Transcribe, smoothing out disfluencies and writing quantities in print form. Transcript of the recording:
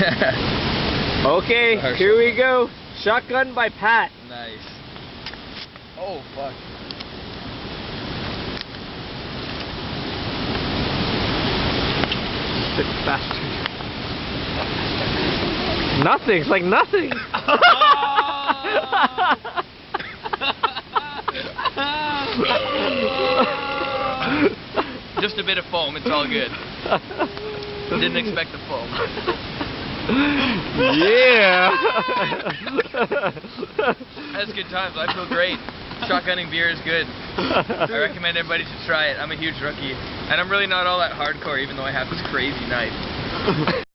Okay, here we go. Shotgun by Pat. Nice. Oh, fuck. Sick bastard. Nothing. It's like nothing. Just a bit of foam. It's all good. Didn't expect the foam. Yeah. That's good times. I feel great. Shotgunning beer is good. I recommend everybody should try it. I'm a huge rookie, and I'm really not all that hardcore, even though I have this crazy knife.